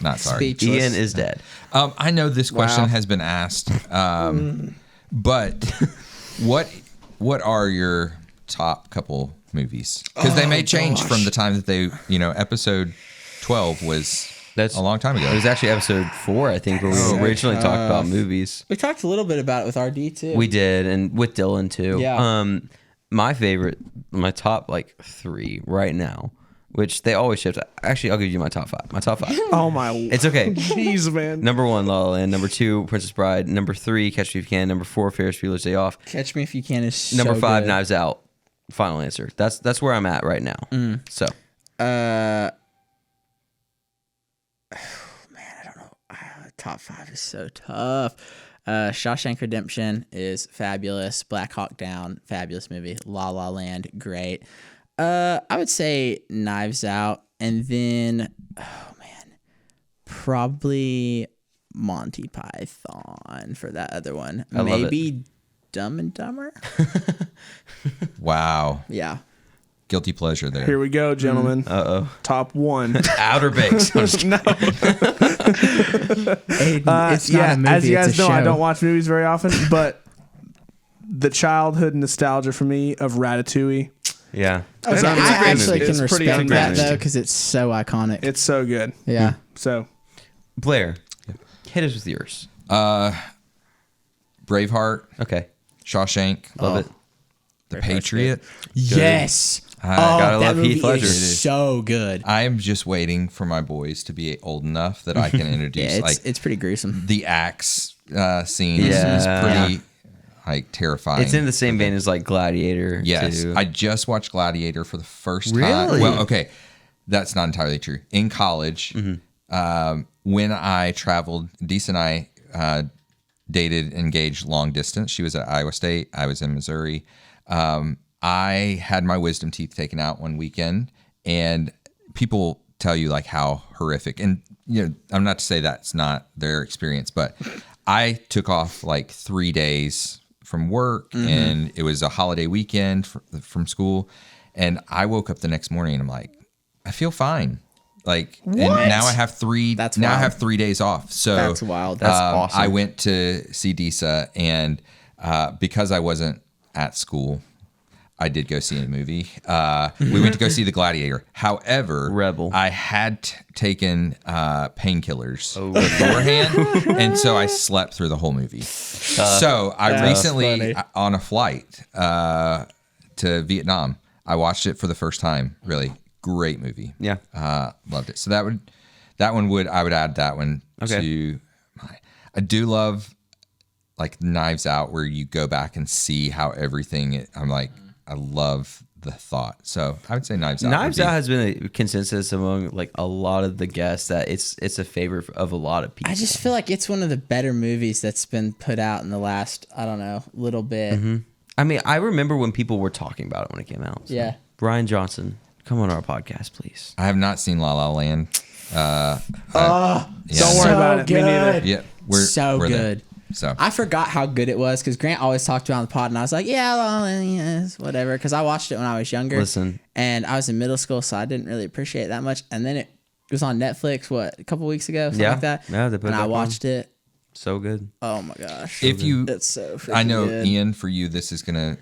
not sorry. Speechless. Ian is dead. I know this question Wow. has been asked, but what are your top couple movies? Because they may change from the time that they, episode 12 was a long time ago. It was actually episode 4, I think, where we originally talked about movies. We talked a little bit about it with RD too. We did, and with Dylan too. Yeah. My favorite, my top 3 right now, which they always shift. Actually, I'll give you my top 5. My top 5. Oh my! It's okay. Jeez, man. Number 1, La La Land. Number 2, Princess Bride. Number 3, Catch Me If You Can. Number 4, Ferris Bueller's Day Off. Catch Me If You Can is Number so 5, good. Knives Out. Final answer. That's where I'm at right now. So Man, I don't know. Top 5 is so tough. Shawshank Redemption is fabulous. Black Hawk Down, fabulous movie. La La Land, great. I would say Knives Out, and then probably Monty Python for that other one. I love Maybe Dumb and Dumber. Wow. Yeah. Guilty pleasure there. Here we go, gentlemen. Top 1. Outer Banks. I'm just No. Aidan, it's not a movie, as you it's guys a know, I show. don't watch movies very often, but the childhood nostalgia for me of Ratatouille. Yeah. It's I actually movie. can It's pretty respect that amazing. though because it's so iconic. It's so good. Yeah. So Blair, hit us with yours. Braveheart, Okay. Shawshank, Love it. The Patriot. Yes. Gotta that love movie Heath Ledger. is so good. I am just waiting for my boys to be old enough that I can introduce Yeah, it's pretty gruesome. the axe scene Yeah. is pretty terrifying. It's in the same vein as Gladiator. Yes, too. I just watched Gladiator for the first time. Really? Well, okay, that's not entirely true. In college, when I traveled, Deesa and I dated, engaged long distance. She was at Iowa State. I was in Missouri. I had my wisdom teeth taken out one weekend, and people tell you how horrific. And I'm not to say that's not their experience, but I took off 3 days from work, and it was a holiday weekend from school, and I woke up the next morning and I'm like, I feel fine. And now I have 3. That's now I wild. have 3 days off. So That's wild. That's awesome. I went to see Deesa, and because I wasn't at school, I did go see a movie. We went to go see The Gladiator. However, Rebel. I had taken painkillers beforehand, and so I slept through the whole movie. So I recently, funny. on a flight to Vietnam, I watched it for the first time. Really great movie. Yeah. Loved it. So I would add that one Okay. to my. I do love like Knives Out, where you go back and see how everything. I'm like, I love the thought. So I would say Knives Out. Knives Out has been a consensus among like a lot of the guests that it's a favorite of a lot of people. I just feel like it's one of the better movies that's been put out in the last, I don't know, little bit. I mean, I remember when people were talking about it when it came out. So. Yeah. Brian Johnson, come on our podcast, please. I have not seen La La Land. Don't worry about it. Me neither. Yeah, we're good. There. So I forgot how good it was because Grant always talked about it on the pod, and I was like, yeah, well, yes, whatever. Because I watched it when I was younger. Listen. And I was in middle school, so I didn't really appreciate it that much. And then it was on Netflix, a couple weeks ago, something like that. Yeah, they put and it I up watched it. So good. Oh my gosh. it's so freaking I know, good. Ian, for you, this is going to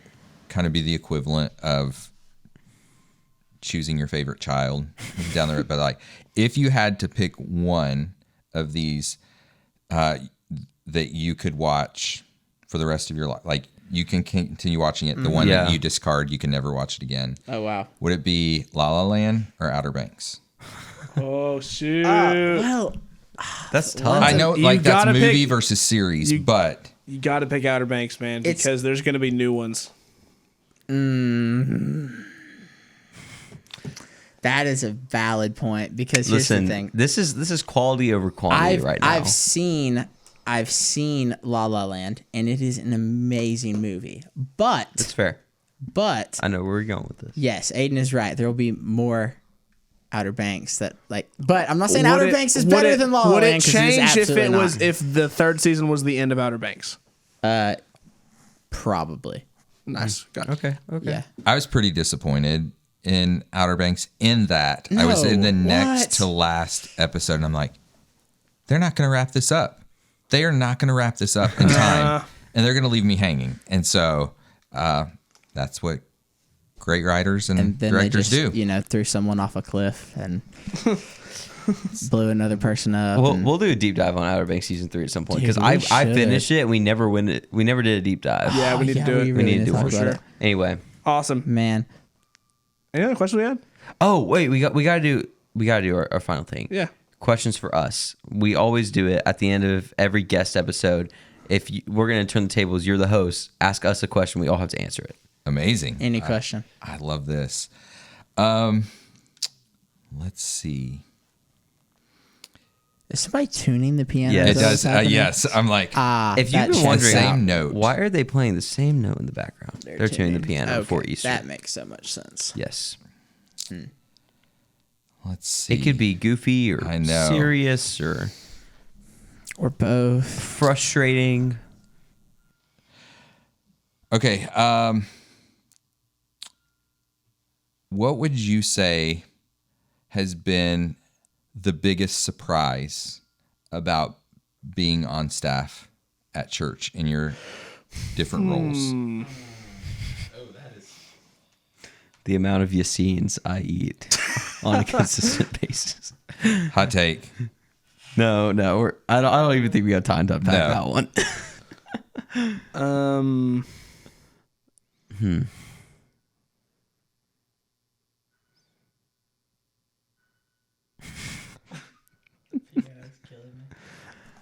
kind of be the equivalent of choosing your favorite child down the road. But like, if you had to pick one of these that you could watch for the rest of your life, like you can continue watching it, the one that you discard, you can never watch it again. Oh, wow. Would it be La La Land or Outer Banks? Oh shoot! Well, That's tough. I know, You like that's gotta movie pick- versus series, but You got to pick Outer Banks, man, because there's going to be new ones. that is a valid point because here's the Listen, thing. this is quality over quantity right now. I've seen La La Land, and it is an amazing movie. That's fair. But I know where we're going with this. yes, Aidan is right. There will be more Outer Banks that like. But I'm not saying Would Outer it- Banks is would better it- than La La Would it Land. 'cause change if it was not. if the third season was the end of Outer Banks? Probably. Nice. Got it. Okay. Yeah. I was pretty disappointed in Outer Banks in that I was in the next to last episode, and I'm like, they're not going to wrap this up. They are not going to wrap this up in time, and they're going to leave me hanging. And so that's what great writers and And then directors they just, do. threw someone off a cliff and blew another person up. We'll do a deep dive on Outer Banks season 3 at some point Dude, because we I should. finished it and we never did a deep dive. Yeah, we need to do it. we need to do talk one. about it. Anyway. Awesome. Man, Any other questions we had? Oh wait, we gotta do our final thing. Yeah. Questions for us. We always do it at the end of every guest episode. We're gonna turn the tables, you're the host. Ask us a question. We all have to answer it. Amazing. any question? I love this. Let's see. Is somebody tuning the piano? Yeah, Is It that does. what's happening? Yes. I'm like, If you've that been checks wondering, out. Same note. why are they playing the same note in the background? They're tuning the piano Okay, for Easter. That makes so much sense. Yes. let's see. It could be goofy or I know. serious or Or both. frustrating. Okay. What would you say has been the biggest surprise about being on staff at church in your different roles? The amount of Yassines I eat on a consistent basis. Hot take. No, I don't even think we have time to unpack that one.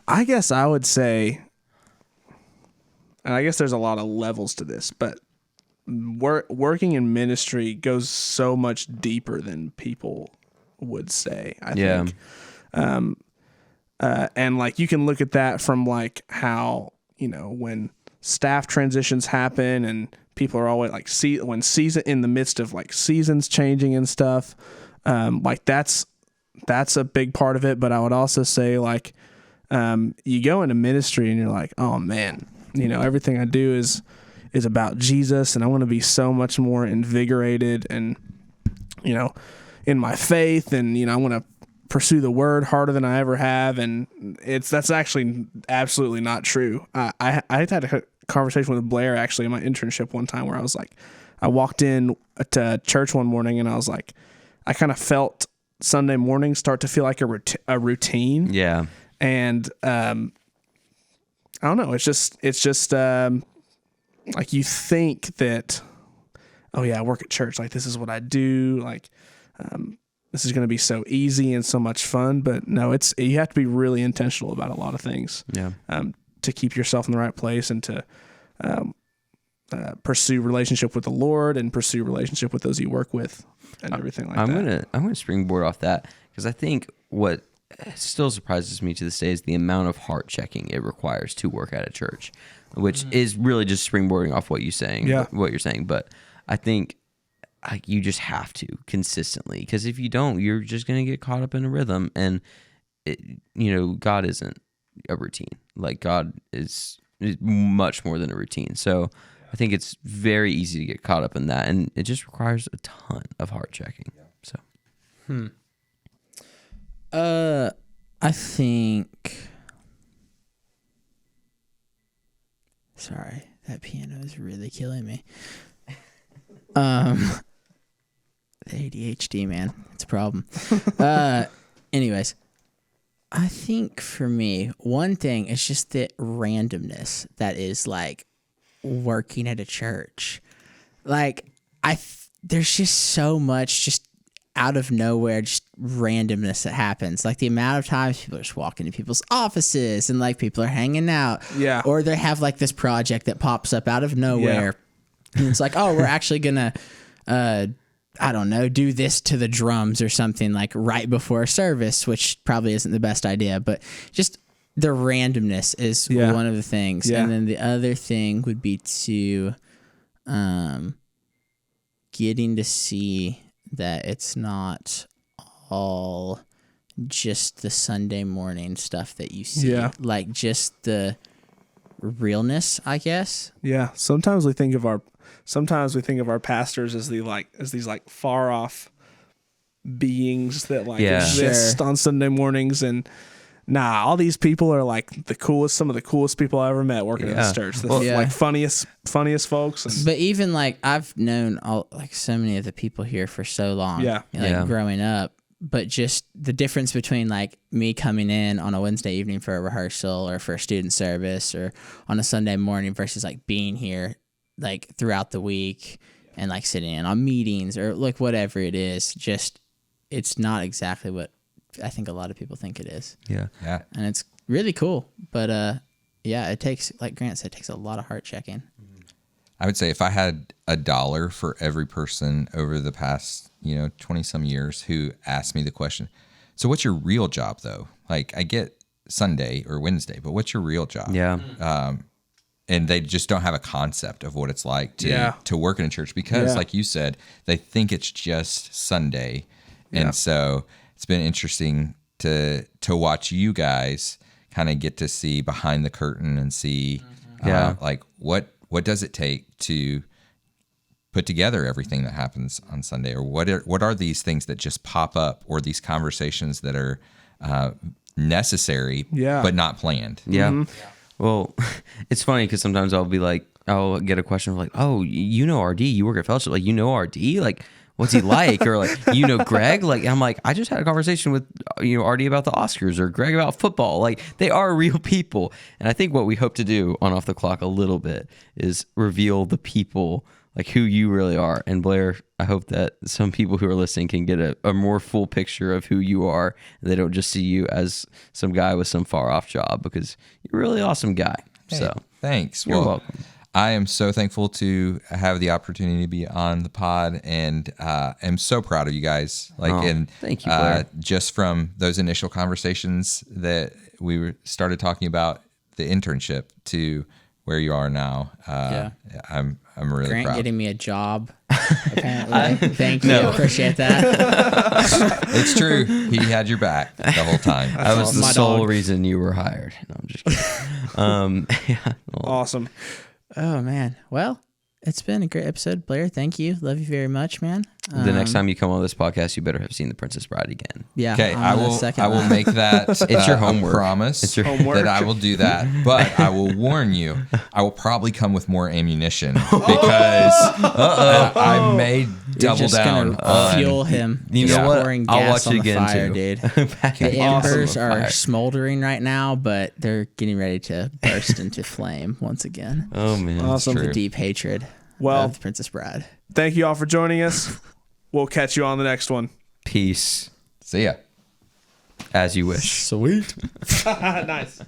I guess I would say, and I guess there's a lot of levels to this, but working in ministry goes so much deeper than people would say, I think. And like you can look at that from like how, when staff transitions happen and people are always like in the midst of like seasons changing and stuff, like that's a big part of it. But I would also say like, you go into ministry and you're like, oh man, everything I do is about Jesus, and I want to be so much more invigorated and, in my faith, and, I want to pursue the word harder than I ever have. And that's actually absolutely not true. I had a conversation with Blair actually in my internship one time where I was like, I walked in to church one morning and I was like, I kind of felt Sunday morning start to feel like a routine. Yeah. And I don't know. It's just like you think that, oh yeah, I work at church. Like this is what I do. Like this is going to be so easy and so much fun. But no, you have to be really intentional about a lot of things. Yeah. to keep yourself in the right place and to pursue relationship with the Lord and pursue relationship with those you work with and everything like that. I'm gonna springboard off that because I think what still surprises me to this day is the amount of heart checking it requires to work at a church, which is really just springboarding off what you're saying. But I think you just have to consistently, because if you don't, you're just gonna get caught up in a rhythm, and God isn't a routine. Like, God is much more than a routine. So I think it's very easy to get caught up in that, and it just requires a ton of heart checking. So, I think. Sorry, that piano is really killing me. The ADHD, man, it's a problem. Anyways, I think for me, one thing is just the randomness that is like working at a church. Like, there's just so much just out of nowhere, just randomness that happens. Like the amount of times people are just walking into people's offices and like people are hanging out. Yeah. Or they have like this project that pops up out of nowhere. Yeah. And it's like, oh, we're actually gonna I don't know, do this to the drums or something like right before service, which probably isn't the best idea, but just the randomness is one of the things. Yeah. And then the other thing would be to getting to see that it's not all just the Sunday morning stuff that you see. Yeah. Like just the realness, I guess. Yeah. Sometimes we think of our pastors as these far off beings that exist on Sunday mornings, and all these people are like some of the coolest people I ever met working at this church. Funniest folks. But even like I've known so many of the people here for so long. Growing up. But just the difference between like me coming in on a Wednesday evening for a rehearsal or for a student service or on a Sunday morning versus like being here like throughout the week and like sitting in on meetings or like whatever it is, just it's not exactly what I think a lot of people think it is. Yeah. And it's really cool. But it takes, like Grant said, it takes a lot of heart checking. I would say if I had $1 for every person over the past 20 some years who asked me the question, so what's your real job though? Like, I get Sunday or Wednesday, but what's your real job? Yeah. And they just don't have a concept of what it's like to work in a church because, like you said, they think it's just Sunday. And so it's been interesting to watch you guys kind of get to see behind the curtain and see like what does it take to put together everything that happens on Sunday, or what are these things that just pop up, or these conversations that are necessary but not planned. Well, it's funny because sometimes I'll get a question like, oh, RD, you work at Fellowship, like, RD, like, what's he like? Or like, Greg? Like, I'm like, I just had a conversation with, RD about the Oscars, or Greg about football. Like, they are real people. And I think what we hope to do on Off the Clock a little bit is reveal the people, like who you really are. And Blair, I hope that some people who are listening can get a more full picture of who you are. And they don't just see you as some guy with some far off job, because you're a really awesome guy. Hey, so thanks. You're welcome. I am so thankful to have the opportunity to be on the pod, and am so proud of you guys. Thank you, Blair. Just from those initial conversations that we started talking about the internship to where you are now. I'm really Grant proud. getting me a job, apparently. Thank you. Appreciate that. It's true. He had your back the whole time. That was the sole reason you were hired. No, I'm just kidding. Awesome. Oh, man. Well, it's been a great episode, Blair. Thank you. Love you very much, man. The next time you come on this podcast, you better have seen The Princess Bride again. Yeah. Okay, I will make that it's your homework. A promise. It's your homework. That I will do that. But I will warn you, I will probably come with more ammunition because I may double down. Fuel him. You know what? I'll watch on it again fire, too. Dude. The embers are smoldering right now, but they're getting ready to burst into flame once again. Oh man, awesome! The deep hatred of the Princess Bride. Thank you all for joining us. We'll catch you on the next one. Peace. See ya. As you wish. Sweet. Nice.